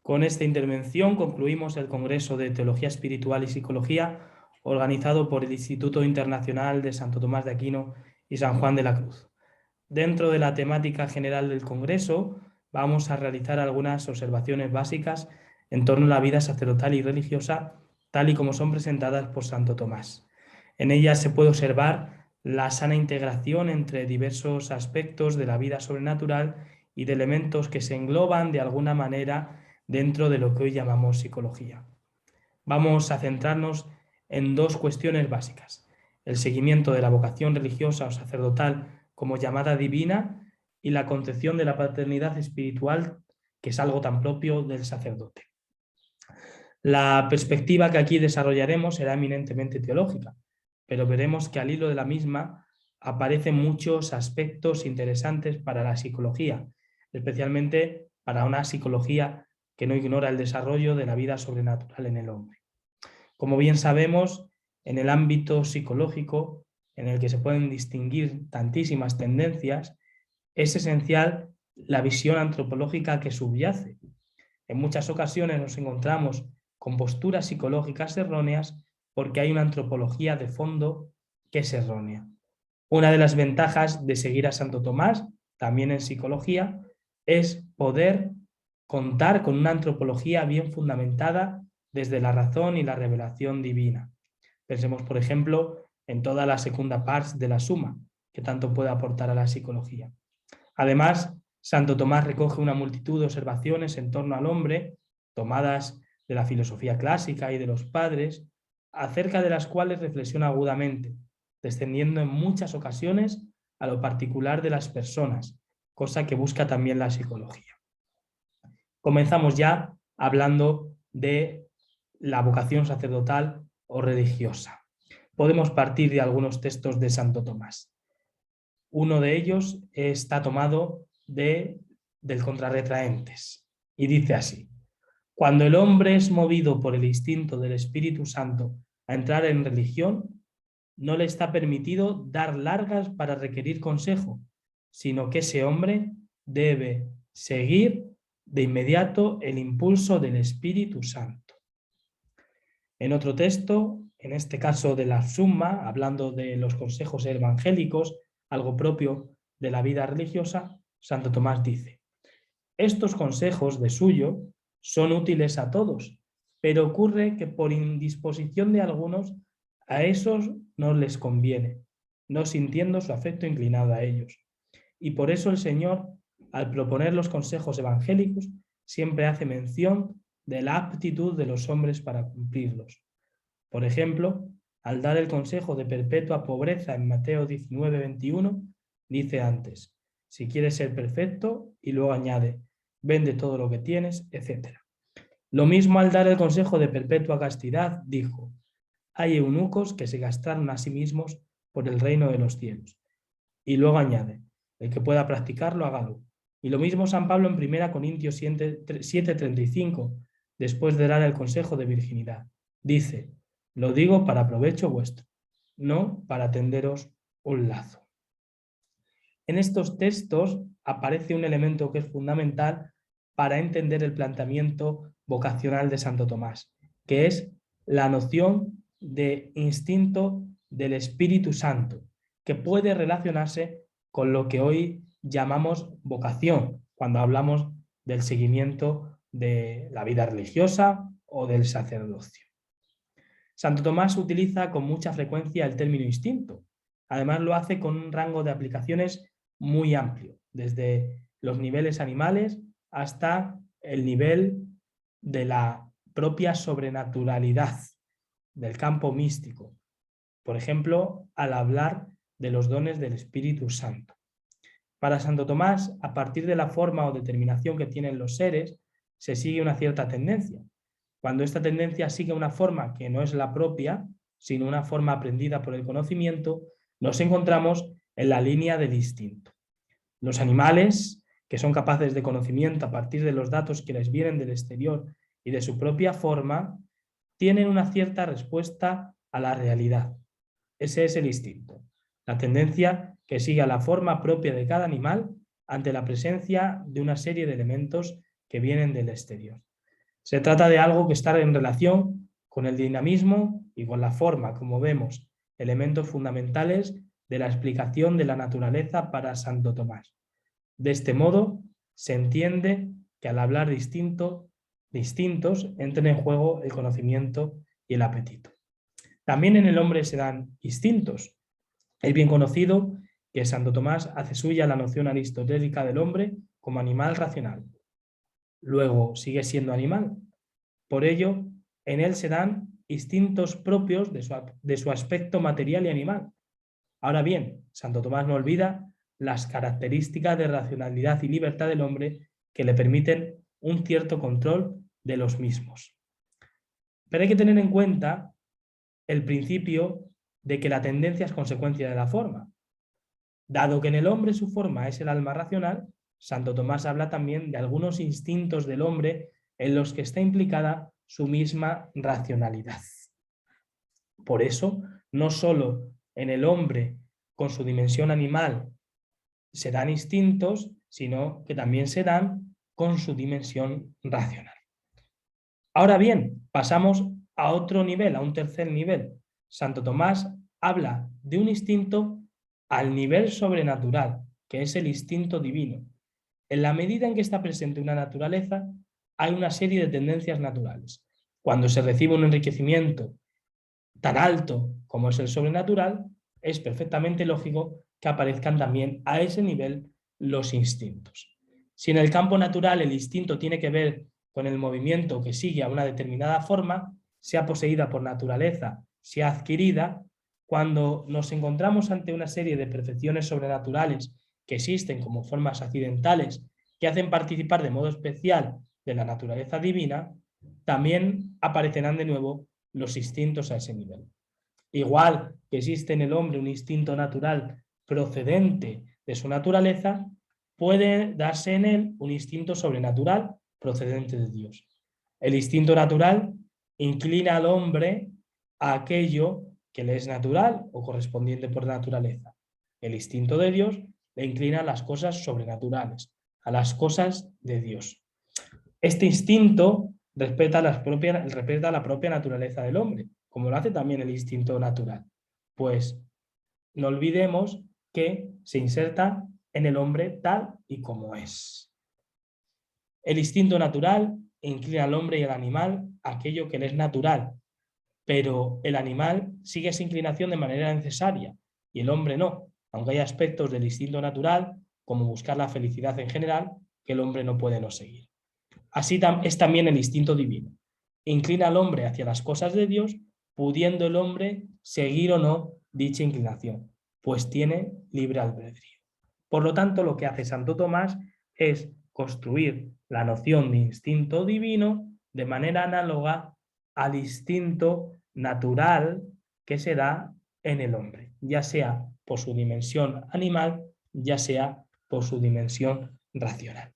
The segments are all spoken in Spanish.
Con esta intervención concluimos el Congreso de Teología Espiritual y Psicología organizado por el Instituto Internacional de Santo Tomás de Aquino y San Juan de la Cruz. Dentro de la temática general del Congreso vamos a realizar algunas observaciones básicas en torno a la vida sacerdotal y religiosa tal y como son presentadas por Santo Tomás. En ellas se puede observar la sana integración entre diversos aspectos de la vida sobrenatural y de elementos que se engloban de alguna manera dentro de lo que hoy llamamos psicología. Vamos a centrarnos en dos cuestiones básicas: el seguimiento de la vocación religiosa o sacerdotal como llamada divina y la concepción de la paternidad espiritual, que es algo tan propio del sacerdote. La perspectiva que aquí desarrollaremos será eminentemente teológica, pero veremos que al hilo de la misma aparecen muchos aspectos interesantes para la psicología, especialmente para una psicología que no ignora el desarrollo de la vida sobrenatural en el hombre. Como bien sabemos, en el ámbito psicológico, en el que se pueden distinguir tantísimas tendencias, es esencial la visión antropológica que subyace. En muchas ocasiones nos encontramos con posturas psicológicas erróneas porque hay una antropología de fondo que es errónea. Una de las ventajas de seguir a Santo Tomás, también en psicología, es poder contar con una antropología bien fundamentada desde la razón y la revelación divina. Pensemos, por ejemplo, en toda la segunda parte de la Suma, que tanto puede aportar a la psicología. Además, Santo Tomás recoge una multitud de observaciones en torno al hombre, tomadas de la filosofía clásica y de los padres, acerca de las cuales reflexiona agudamente, descendiendo en muchas ocasiones a lo particular de las personas, cosa que busca también la psicología. Comenzamos ya hablando de la vocación sacerdotal o religiosa. Podemos partir de algunos textos de Santo Tomás. Uno de ellos está tomado del Contrarretraentes y dice así: cuando el hombre es movido por el instinto del Espíritu Santo a entrar en religión, no le está permitido dar largas para requerir consejo, sino que ese hombre debe seguir de inmediato el impulso del Espíritu Santo. En otro texto, en este caso de la Summa, hablando de los consejos evangélicos, algo propio de la vida religiosa, Santo Tomás dice: estos consejos de suyo son útiles a todos, pero ocurre que por indisposición de algunos a esos no les conviene, no sintiendo su afecto inclinado a ellos. Y por eso el Señor, al proponer los consejos evangélicos, siempre hace mención de la aptitud de los hombres para cumplirlos. Por ejemplo, al dar el consejo de perpetua pobreza en Mateo 19:21, dice antes: si quieres ser perfecto, y luego añade: vende todo lo que tienes, etc. Lo mismo al dar el consejo de perpetua castidad, dijo: hay eunucos que se castraron a sí mismos por el reino de los cielos. Y luego añade: el que pueda practicarlo, hágalo. Y lo mismo San Pablo en 1 Corintios 7:35, después de dar el consejo de virginidad. Dice: lo digo para provecho vuestro, no para tenderos un lazo. En estos textos aparece un elemento que es fundamental para entender el planteamiento vocacional de Santo Tomás, que es la noción de instinto del Espíritu Santo, que puede relacionarse con lo que hoy llamamos vocación, cuando hablamos del seguimiento de la vida religiosa o del sacerdocio. Santo Tomás utiliza con mucha frecuencia el término instinto. Además lo hace con un rango de aplicaciones muy amplio, desde los niveles animales hasta el nivel de la propia sobrenaturalidad, del campo místico. Por ejemplo, al hablar de los dones del Espíritu Santo. Para Santo Tomás, a partir de la forma o determinación que tienen los seres, se sigue una cierta tendencia. Cuando esta tendencia sigue una forma que no es la propia, sino una forma aprendida por el conocimiento, nos encontramos en la línea del instinto. Los animales, que son capaces de conocimiento a partir de los datos que les vienen del exterior y de su propia forma, tienen una cierta respuesta a la realidad. Ese es el instinto, la tendencia que sigue a la forma propia de cada animal ante la presencia de una serie de elementos que vienen del exterior. Se trata de algo que está en relación con el dinamismo y con la forma, como vemos, elementos fundamentales de la explicación de la naturaleza para Santo Tomás. De este modo, se entiende que al hablar distintos entran en juego el conocimiento y el apetito. También en el hombre se dan instintos. Es bien conocido que Santo Tomás hace suya la noción aristotélica del hombre como animal racional. Luego sigue siendo animal. Por ello, en él se dan instintos propios de su aspecto material y animal. Ahora bien, Santo Tomás no olvida las características de racionalidad y libertad del hombre que le permiten un cierto control de los mismos. Pero hay que tener en cuenta el principio de que la tendencia es consecuencia de la forma. Dado que en el hombre su forma es el alma racional, Santo Tomás habla también de algunos instintos del hombre en los que está implicada su misma racionalidad. Por eso, no solo en el hombre con su dimensión animal se dan instintos, sino que también se dan con su dimensión racional. Ahora bien, pasamos a otro nivel, a un tercer nivel. Santo Tomás habla de un instinto al nivel sobrenatural, que es el instinto divino. En la medida en que está presente una naturaleza, hay una serie de tendencias naturales. Cuando se recibe un enriquecimiento tan alto como es el sobrenatural, es perfectamente lógico que aparezcan también a ese nivel los instintos. Si en el campo natural el instinto tiene que ver con el movimiento que sigue a una determinada forma, sea poseída por naturaleza, sea adquirida, cuando nos encontramos ante una serie de perfecciones sobrenaturales que existen como formas accidentales que hacen participar de modo especial de la naturaleza divina, también aparecerán de nuevo los instintos a ese nivel. Igual que existe en el hombre un instinto natural procedente de su naturaleza, puede darse en él un instinto sobrenatural procedente de Dios. El instinto natural inclina al hombre a aquello que le es natural o correspondiente por naturaleza. El instinto de Dios le inclina a las cosas sobrenaturales, a las cosas de Dios. Este instinto respeta la propia naturaleza del hombre, como lo hace también el instinto natural. Pues no olvidemos que se inserta en el hombre tal y como es. El instinto natural inclina al hombre y al animal a aquello que le es natural, pero el animal sigue esa inclinación de manera necesaria y el hombre no, aunque hay aspectos del instinto natural, como buscar la felicidad en general, que el hombre no puede no seguir. Así es también el instinto divino. Inclina al hombre hacia las cosas de Dios, pudiendo el hombre seguir o no dicha inclinación, pues tiene libre albedrío. Por lo tanto, lo que hace Santo Tomás es construir la noción de instinto divino de manera análoga al instinto natural que se da en el hombre, ya sea por su dimensión animal, ya sea por su dimensión racional.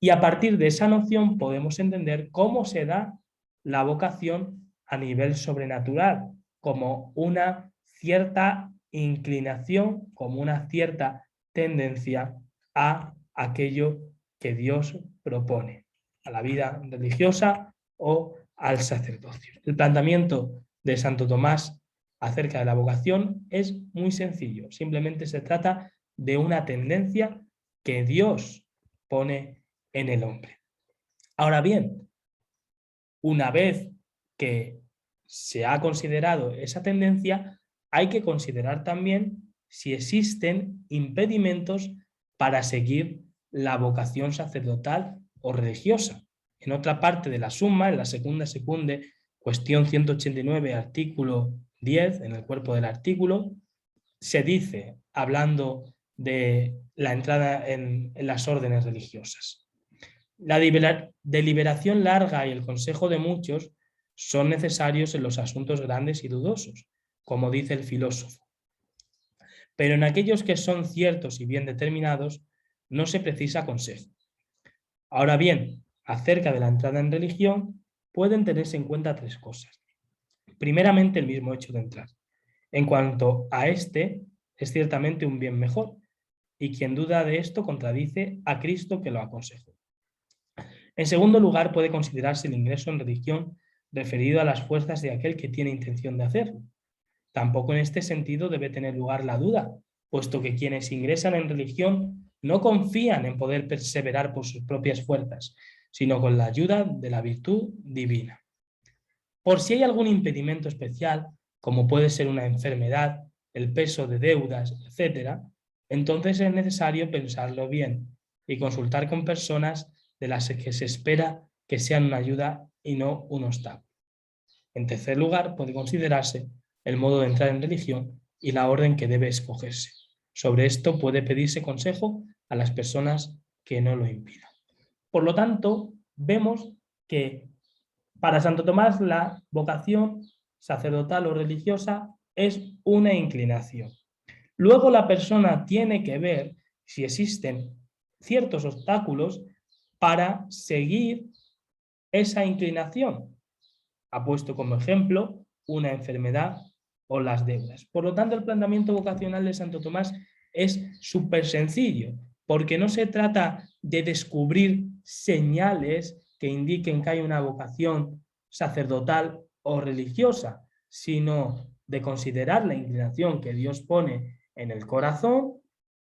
Y a partir de esa noción podemos entender cómo se da la vocación a nivel sobrenatural, como una cierta inclinación, como una cierta tendencia a aquello que Dios propone, a la vida religiosa o al sacerdocio. El planteamiento de Santo Tomás acerca de la vocación es muy sencillo, simplemente se trata de una tendencia que Dios pone en el hombre. Ahora bien, una vez que se ha considerado esa tendencia, hay que considerar también si existen impedimentos para seguir la vocación sacerdotal o religiosa. En otra parte de la suma, en la segunda secunde, cuestión 189, artículo 10, en el cuerpo del artículo, se dice, hablando de la entrada en las órdenes religiosas: la deliberación larga y el consejo de muchos son necesarios en los asuntos grandes y dudosos, como dice el filósofo. Pero en aquellos que son ciertos y bien determinados, no se precisa consejo. Ahora bien, acerca de la entrada en religión, pueden tenerse en cuenta tres cosas. Primeramente, el mismo hecho de entrar. En cuanto a este, es ciertamente un bien mejor, y quien duda de esto contradice a Cristo que lo aconsejó. En segundo lugar, puede considerarse el ingreso en religión referido a las fuerzas de aquel que tiene intención de hacerlo. Tampoco en este sentido debe tener lugar la duda, puesto que quienes ingresan en religión no confían en poder perseverar por sus propias fuerzas, sino con la ayuda de la virtud divina. Por si hay algún impedimento especial, como puede ser una enfermedad, el peso de deudas, etc., entonces es necesario pensarlo bien y consultar con personas de las que se espera que sean una ayuda y no un obstáculo. En tercer lugar, puede considerarse el modo de entrar en religión y la orden que debe escogerse. Sobre esto puede pedirse consejo a las personas que no lo impidan. Por lo tanto, vemos que para Santo Tomás la vocación sacerdotal o religiosa es una inclinación. Luego la persona tiene que ver si existen ciertos obstáculos para seguir esa inclinación. Ha puesto como ejemplo una enfermedad o las deudas. Por lo tanto, el planteamiento vocacional de Santo Tomás es súper sencillo, porque no se trata de descubrir señales que indiquen que hay una vocación sacerdotal o religiosa, sino de considerar la inclinación que Dios pone en el corazón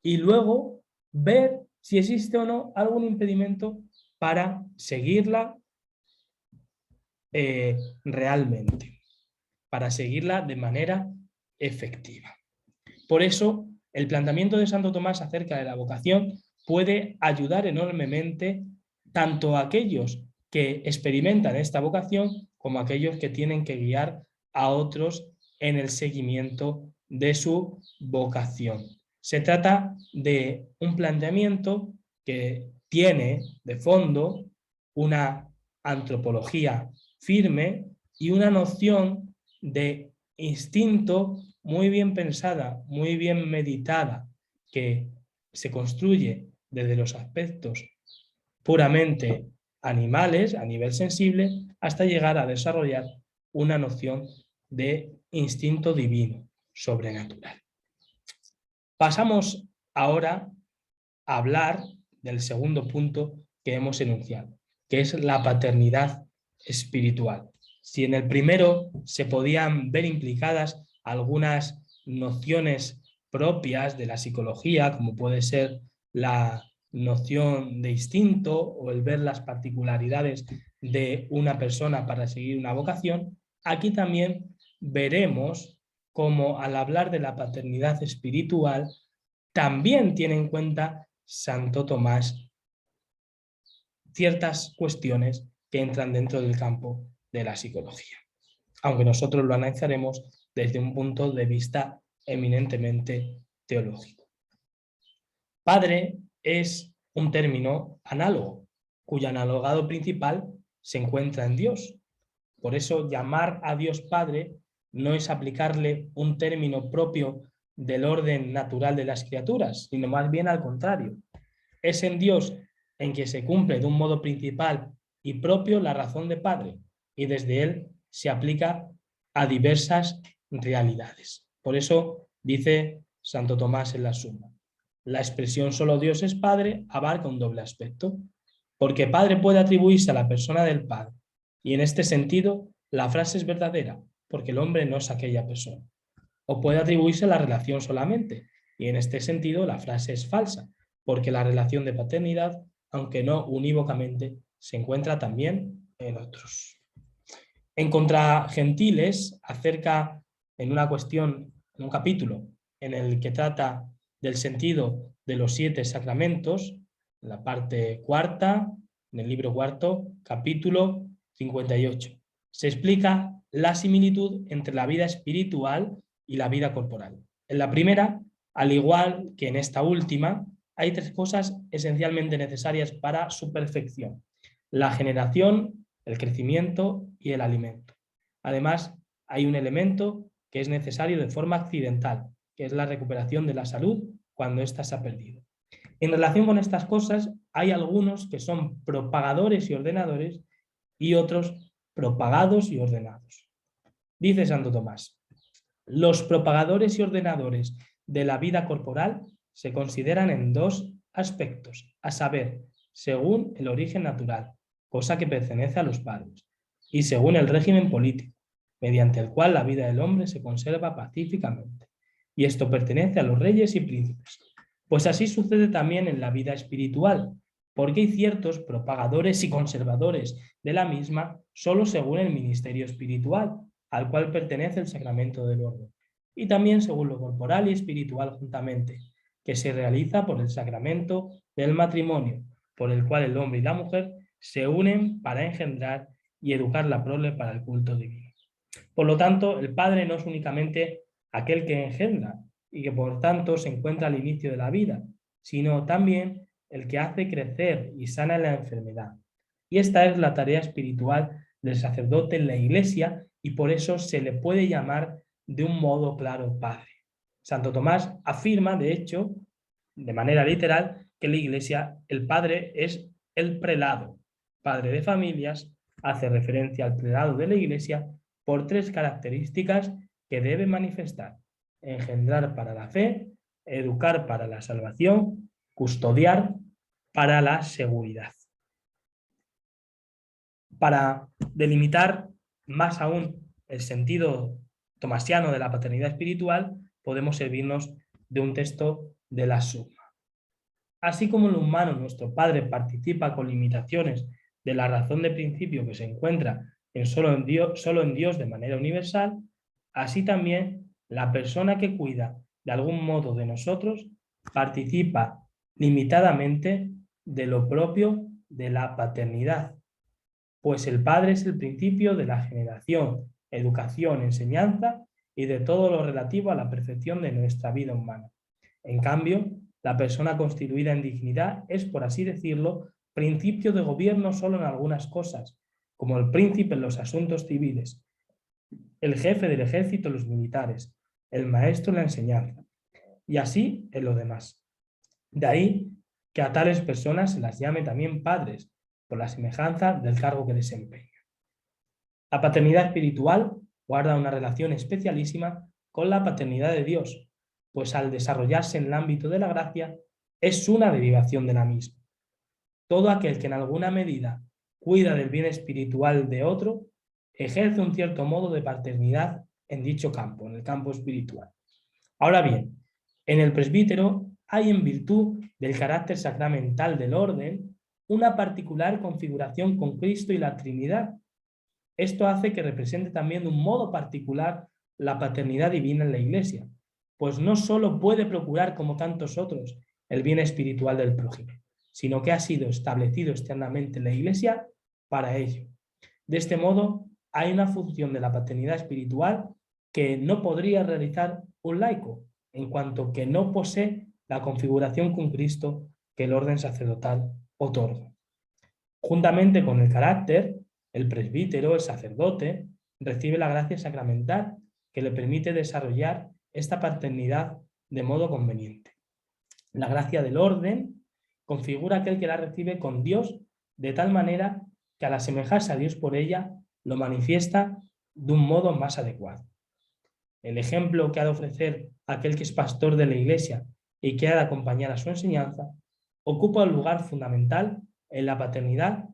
y luego ver si existe o no algún impedimento para seguirla realmente, para seguirla de manera efectiva. Por eso, el planteamiento de Santo Tomás acerca de la vocación puede ayudar enormemente tanto a aquellos que experimentan esta vocación como a aquellos que tienen que guiar a otros en el seguimiento de su vocación. Se trata de un planteamiento que tiene de fondo una antropología firme y una noción de instinto muy bien pensada, muy bien meditada, que se construye desde los aspectos puramente animales, a nivel sensible, hasta llegar a desarrollar una noción de instinto divino, sobrenatural. Pasamos ahora a hablar del segundo punto que hemos enunciado, que es la paternidad espiritual. Si en el primero se podían ver implicadas algunas nociones propias de la psicología, como puede ser la noción de instinto o el ver las particularidades de una persona para seguir una vocación, aquí también veremos cómo al hablar de la paternidad espiritual también tiene en cuenta Santo Tomás ciertas cuestiones que entran dentro del campo de la psicología, aunque nosotros lo analizaremos desde un punto de vista eminentemente teológico. Padre es un término análogo, cuyo analogado principal se encuentra en Dios. Por eso llamar a Dios Padre no es aplicarle un término propio del orden natural de las criaturas, sino más bien al contrario. Es en Dios en que se cumple de un modo principal y propio la razón de Padre, y desde él se aplica a diversas realidades. Por eso dice Santo Tomás en la Suma: la expresión solo Dios es Padre abarca un doble aspecto, porque Padre puede atribuirse a la persona del Padre, y en este sentido la frase es verdadera, porque el hombre no es aquella persona. O puede atribuirse a la relación solamente, y en este sentido la frase es falsa, porque la relación de paternidad, aunque no unívocamente, se encuentra también en otros. En Contra Gentiles, acerca en una cuestión, en un capítulo en el que trata del sentido de los 7 sacramentos, en la parte cuarta, en el libro cuarto, capítulo 58, se explica la similitud entre la vida espiritual y la vida corporal. En la primera, al igual que en esta última, hay 3 cosas esencialmente necesarias para su perfección: la generación, el crecimiento y el alimento. Además, hay un elemento que es necesario de forma accidental, que es la recuperación de la salud cuando ésta se ha perdido. En relación con estas cosas, hay algunos que son propagadores y ordenadores y otros propagados y ordenados. Dice Santo Tomás: los propagadores y ordenadores de la vida corporal se consideran en 2 aspectos, a saber, según el origen natural, cosa que pertenece a los padres, y según el régimen político, mediante el cual la vida del hombre se conserva pacíficamente. Y esto pertenece a los reyes y príncipes. Pues así sucede también en la vida espiritual, porque hay ciertos propagadores y conservadores de la misma solo según el ministerio espiritual, al cual pertenece el sacramento del orden, y también según lo corporal y espiritual juntamente, que se realiza por el sacramento del matrimonio, por el cual el hombre y la mujer se unen para engendrar y educar la prole para el culto divino. Por lo tanto, el padre no es únicamente aquel que engendra y que por tanto se encuentra al inicio de la vida, sino también el que hace crecer y sana la enfermedad. Y esta es la tarea espiritual del sacerdote en la Iglesia y por eso se le puede llamar de un modo claro padre. Santo Tomás afirma, de hecho, de manera literal, que en la Iglesia el padre es el prelado, padre de familias, hace referencia al prelado de la Iglesia por tres características que debe manifestar: engendrar para la fe, educar para la salvación, custodiar para la seguridad. Para delimitar más aún el sentido tomasiano de la paternidad espiritual, podemos servirnos de un texto de la Suma. Así como en lo humano nuestro Padre participa con limitaciones de la razón de principio que se encuentra solo en Dios de manera universal, así también la persona que cuida de algún modo de nosotros participa limitadamente de lo propio de la paternidad, pues el Padre es el principio de la generación, educación, enseñanza y de todo lo relativo a la perfección de nuestra vida humana. En cambio, la persona constituida en dignidad es, por así decirlo, principio de gobierno solo en algunas cosas, como el príncipe en los asuntos civiles, el jefe del ejército en los militares, el maestro en la enseñanza, y así en lo demás. De ahí que a tales personas se las llame también padres, por la semejanza del cargo que desempeñan. La paternidad espiritual guarda una relación especialísima con la paternidad de Dios, pues al desarrollarse en el ámbito de la gracia, es una derivación de la misma. Todo aquel que en alguna medida cuida del bien espiritual de otro, ejerce un cierto modo de paternidad en dicho campo, en el campo espiritual. Ahora bien, en el presbítero hay, en virtud del carácter sacramental del orden, una particular configuración con Cristo y la Trinidad. Esto hace que represente también de un modo particular la paternidad divina en la Iglesia, pues no solo puede procurar, como tantos otros, el bien espiritual del prójimo, sino que ha sido establecido externamente en la Iglesia para ello. De este modo, hay una función de la paternidad espiritual que no podría realizar un laico, en cuanto que no posee la configuración con Cristo que el orden sacerdotal otorga. Juntamente con el carácter, el presbítero, el sacerdote, recibe la gracia sacramental que le permite desarrollar esta paternidad de modo conveniente. La gracia del orden configura aquel que la recibe con Dios de tal manera que al asemejarse a Dios por ella, lo manifiesta de un modo más adecuado. El ejemplo que ha de ofrecer aquel que es pastor de la Iglesia y que ha de acompañar a su enseñanza, ocupa un lugar fundamental en la paternidad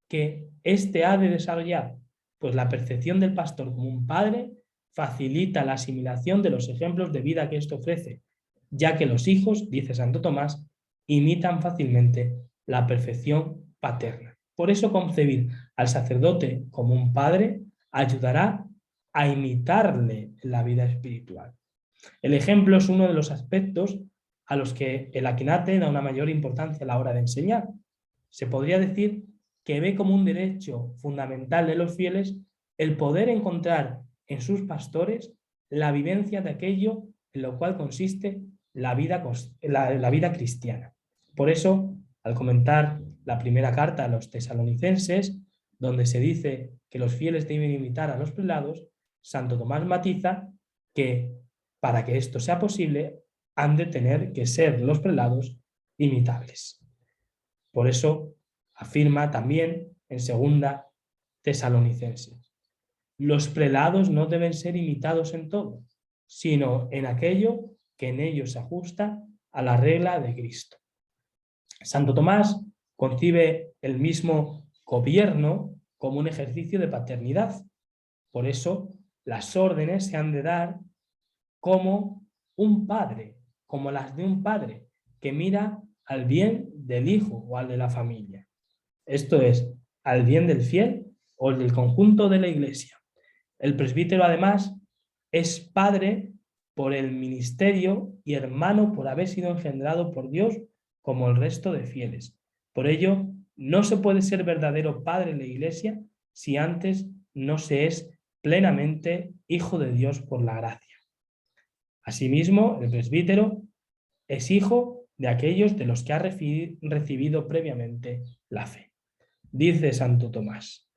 que éste ha de desarrollar, pues la percepción del pastor como un padre facilita la asimilación de los ejemplos de vida que éste ofrece, ya que los hijos, dice Santo Tomás, imitan fácilmente la perfección paterna. Por eso concebir al sacerdote como un padre ayudará a imitarle en la vida espiritual. El ejemplo es uno de los aspectos a los que el Aquinate da una mayor importancia a la hora de enseñar. Se podría decir que ve como un derecho fundamental de los fieles el poder encontrar en sus pastores la vivencia de aquello en lo cual consiste la vida cristiana. Por eso, al comentar la primera carta a los tesalonicenses, donde se dice que los fieles deben imitar a los prelados, Santo Tomás matiza que para que esto sea posible han de tener que ser los prelados imitables. Por eso afirma también en segunda Tesalonicenses: los prelados no deben ser imitados en todo, sino en aquello que en ellos se ajusta a la regla de Cristo. Santo Tomás concibe el mismo gobierno como un ejercicio de paternidad. Por eso las órdenes se han de dar como un padre, como las de un padre que mira al bien del hijo o al de la familia. Esto es, al bien del fiel o el del conjunto de la iglesia. El presbítero, además, es padre por el ministerio y hermano por haber sido engendrado por Dios como el resto de fieles. Por ello, no se puede ser verdadero padre en la iglesia si antes no se es plenamente hijo de Dios por la gracia. Asimismo, el presbítero es hijo de aquellos de los que ha recibido previamente la fe. Dice Santo Tomás: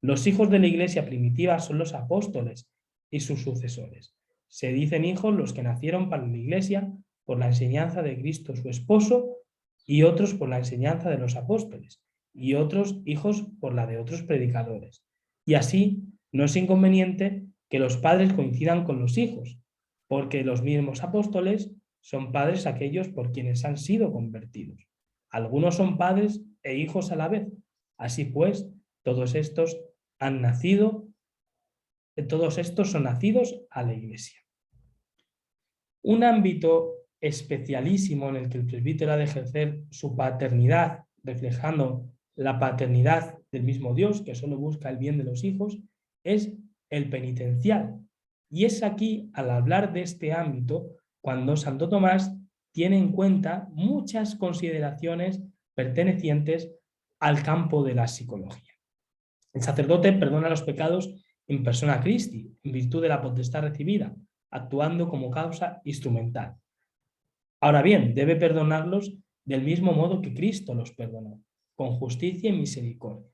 los hijos de la iglesia primitiva son los apóstoles y sus sucesores. Se dicen hijos los que nacieron para la iglesia por la enseñanza de Cristo su esposo, y otros por la enseñanza de los apóstoles, y otros hijos por la de otros predicadores. Y así no es inconveniente que los padres coincidan con los hijos, porque los mismos apóstoles son padres aquellos por quienes han sido convertidos. Algunos son padres e hijos a la vez. Así pues, todos estos han nacido, todos estos son nacidos a la iglesia. Un ámbito especialísimo en el que el presbítero ha de ejercer su paternidad, reflejando la paternidad del mismo Dios, que solo busca el bien de los hijos, es el penitencial. Y es aquí, al hablar de este ámbito, cuando Santo Tomás tiene en cuenta muchas consideraciones pertenecientes al campo de la psicología. El sacerdote perdona los pecados in persona Christi, en virtud de la potestad recibida, actuando como causa instrumental. Ahora bien, debe perdonarlos del mismo modo que Cristo los perdonó, con justicia y misericordia.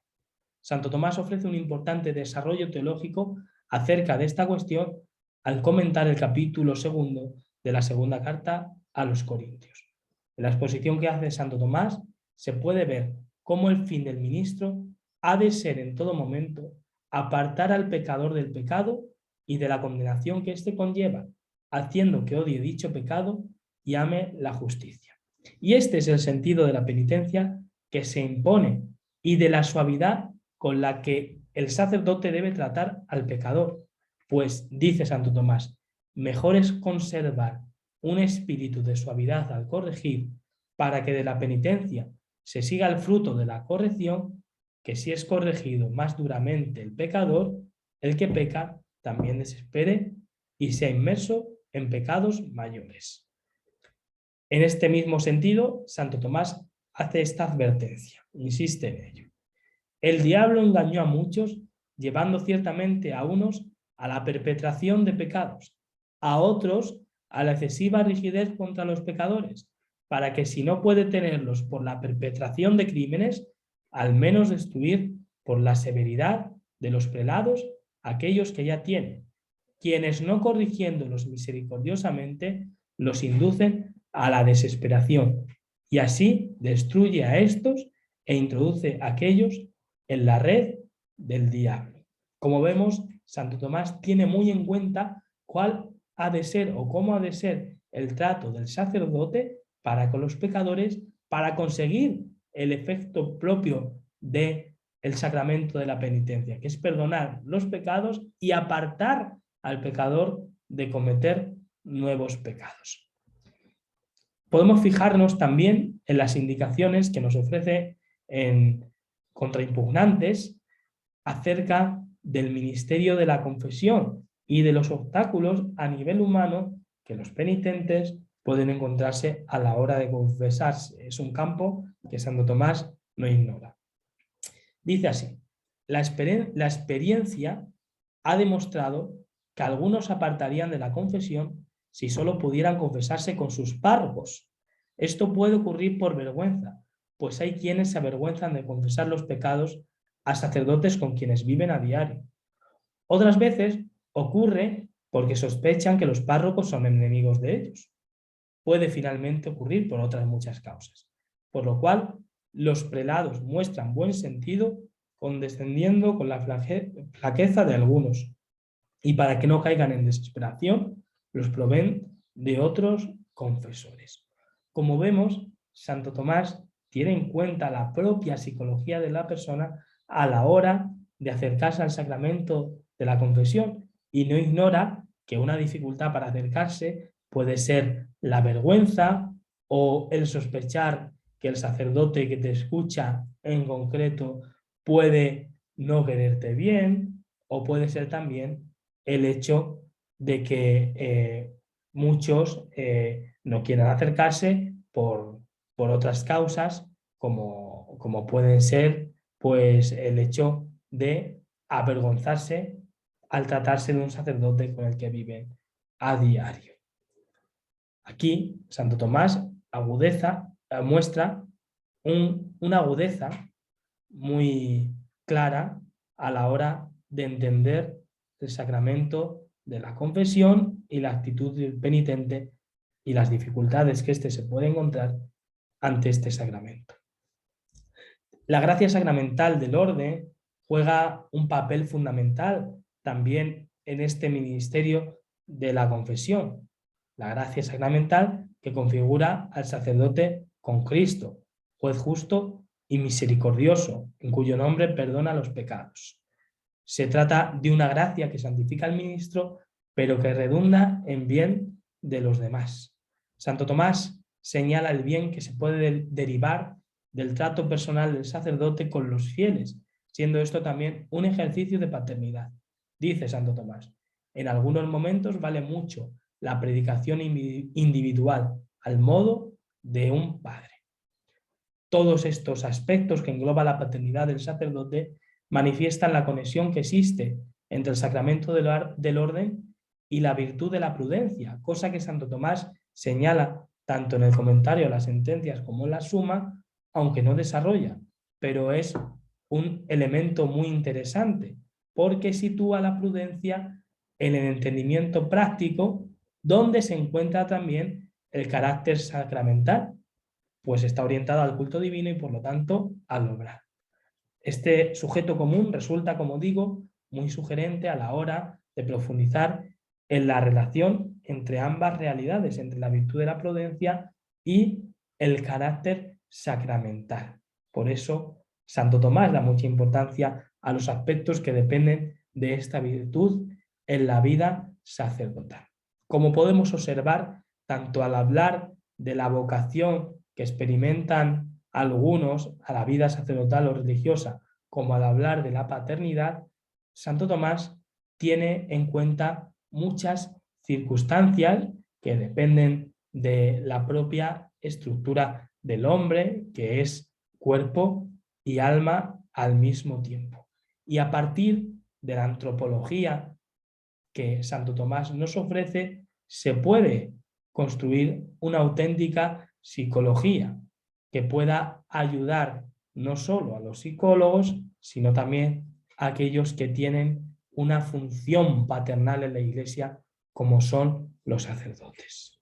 Santo Tomás ofrece un importante desarrollo teológico acerca de esta cuestión al comentar el capítulo 2 de la segunda carta a los Corintios. En la exposición que hace Santo Tomás se puede ver cómo el fin del ministro ha de ser en todo momento apartar al pecador del pecado y de la condenación que éste conlleva, haciendo que odie dicho pecado y ame la justicia. Y este es el sentido de la penitencia que se impone y de la suavidad con la que el sacerdote debe tratar al pecador. Pues, dice Santo Tomás, mejor es conservar un espíritu de suavidad al corregir, para que de la penitencia se siga el fruto de la corrección, que si es corregido más duramente el pecador, el que peca también desespere y sea inmerso en pecados mayores. En este mismo sentido, Santo Tomás hace esta advertencia, insiste en ello. El diablo engañó a muchos, llevando ciertamente a unos a la perpetración de pecados, a otros a la excesiva rigidez contra los pecadores, para que si no puede tenerlos por la perpetración de crímenes, al menos destruir por la severidad de los prelados aquellos que ya tienen, quienes no corrigiéndolos misericordiosamente los inducen a la desesperación, y así destruye a estos e introduce a aquellos en la red del diablo. Como vemos, Santo Tomás tiene muy en cuenta cuál ha de ser o cómo ha de ser el trato del sacerdote para con los pecadores, para conseguir el efecto propio del sacramento de la penitencia, que es perdonar los pecados y apartar al pecador de cometer nuevos pecados. Podemos fijarnos también en las indicaciones que nos ofrece en Contraimpugnantes acerca del ministerio de la confesión y de los obstáculos a nivel humano que los penitentes pueden encontrarse a la hora de confesarse. Es un campo que Santo Tomás no ignora. Dice así: la experiencia ha demostrado que algunos apartarían de la confesión si solo pudieran confesarse con sus párrocos. Esto puede ocurrir por vergüenza, pues hay quienes se avergüenzan de confesar los pecados a sacerdotes con quienes viven a diario. Otras veces ocurre porque sospechan que los párrocos son enemigos de ellos. Puede finalmente ocurrir por otras muchas causas, por lo cual los prelados muestran buen sentido condescendiendo con la flaqueza de algunos, y para que no caigan en desesperación, los proveen de otros confesores. Como vemos, Santo Tomás tiene en cuenta la propia psicología de la persona a la hora de acercarse al sacramento de la confesión y no ignora que una dificultad para acercarse puede ser la vergüenza o el sospechar que el sacerdote que te escucha en concreto puede no quererte bien, o puede ser también el hecho de que muchos no quieran acercarse por otras causas, como pueden ser pues, el hecho de avergonzarse al tratarse de un sacerdote con el que viven a diario. Aquí Santo Tomás muestra una agudeza muy clara a la hora de entender el sacramento de la confesión y la actitud del penitente y las dificultades que éste se puede encontrar ante este sacramento. La gracia sacramental del orden juega un papel fundamental también en este ministerio de la confesión. La gracia sacramental que configura al sacerdote con Cristo, juez justo y misericordioso, en cuyo nombre perdona los pecados. Se trata de una gracia que santifica al ministro, pero que redunda en bien de los demás. Santo Tomás señala el bien que se puede derivar del trato personal del sacerdote con los fieles, siendo esto también un ejercicio de paternidad. Dice Santo Tomás, en algunos momentos vale mucho la predicación individual al modo de un padre. Todos estos aspectos que engloba la paternidad del sacerdote manifiestan la conexión que existe entre el sacramento del orden y la virtud de la prudencia, cosa que Santo Tomás señala tanto en el comentario a las sentencias como en la suma, aunque no desarrolla, pero es un elemento muy interesante porque sitúa la prudencia en el entendimiento práctico, donde se encuentra también el carácter sacramental, pues está orientada al culto divino y por lo tanto al obrar. Este sujeto común resulta, como digo, muy sugerente a la hora de profundizar en la relación entre ambas realidades, entre la virtud de la prudencia y el carácter sacramental. Por eso, Santo Tomás da mucha importancia a los aspectos que dependen de esta virtud en la vida sacerdotal. Como podemos observar, tanto al hablar de la vocación que experimentan algunos a la vida sacerdotal o religiosa, como al hablar de la paternidad, Santo Tomás tiene en cuenta muchas circunstancias que dependen de la propia estructura del hombre, que es cuerpo y alma al mismo tiempo. Y a partir de la antropología que Santo Tomás nos ofrece, se puede construir una auténtica psicología que pueda ayudar no solo a los psicólogos, sino también a aquellos que tienen una función paternal en la Iglesia, como son los sacerdotes.